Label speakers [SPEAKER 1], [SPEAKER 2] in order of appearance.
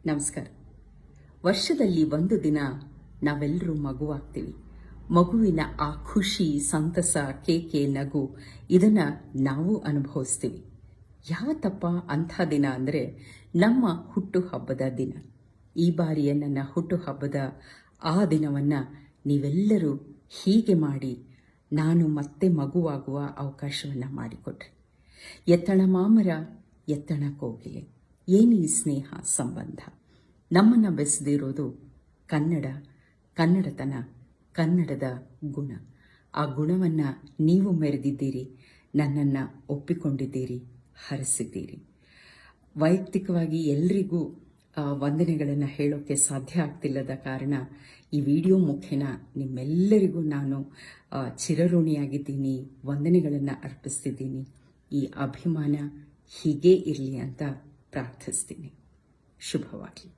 [SPEAKER 1] ನಮಸ್ಕಾರ. ವರ್ಷದಲ್ಲಿ ಒಂದು ದಿನ ನಾವೆಲ್ಲರೂ ಮಗುವಾಗ್ತೀವಿ. ಮಗುವಿನ ಆ ಖುಷಿ, ಸಂತಸ, ಕೇಕೆ, ನಗು ಇದನ್ನು ನಾವು ಅನುಭವಿಸ್ತೀವಿ. ಯಾವತ್ತಪ್ಪ ಅಂಥ ದಿನ ಅಂದರೆ ನಮ್ಮ ಹುಟ್ಟುಹಬ್ಬದ ದಿನ. ಈ ಬಾರಿಯ ನನ್ನ ಹುಟ್ಟುಹಬ್ಬದ ಆ ದಿನವನ್ನು ನೀವೆಲ್ಲರೂ ಹೀಗೆ ಮಾಡಿ ನಾನು ಮತ್ತೆ ಮಗುವಾಗುವ ಅವಕಾಶವನ್ನು ಮಾಡಿಕೊಟ್ರಿ. ಎತ್ತಣ ಮಾಮರ ಎತ್ತಣ ಕೋಗಿಲೆ, ಏನೀ ಸ್ನೇಹ ಸಂಬಂಧ. ನಮ್ಮನ್ನು ಬೆಸೆದಿರೋದು ಕನ್ನಡ, ಕನ್ನಡತನ, ಕನ್ನಡದ ಗುಣ. ಆ ಗುಣವನ್ನು ನೀವು ಮೆರೆದಿದ್ದೀರಿ, ನನ್ನನ್ನು ಒಪ್ಪಿಕೊಂಡಿದ್ದೀರಿ, ಹರಸಿದ್ದೀರಿ. ವೈಯಕ್ತಿಕವಾಗಿ ಎಲ್ರಿಗೂ ವಂದನೆಗಳನ್ನು ಹೇಳೋಕ್ಕೆ ಸಾಧ್ಯ ಆಗ್ತಿಲ್ಲದ ಕಾರಣ ಈ ವಿಡಿಯೋ ಮುಖೇನ ನಿಮ್ಮೆಲ್ಲರಿಗೂ ನಾನು ಚಿರಋಣಿಯಾಗಿದ್ದೀನಿ, ವಂದನೆಗಳನ್ನು ಅರ್ಪಿಸ್ತಿದ್ದೀನಿ. ಈ ಅಭಿಮಾನ ಹೀಗೇ ಇರಲಿ ಅಂತ ಪ್ರಾರ್ಥಿಸ್ತೀನಿ. ಶುಭವಾಗಲಿ.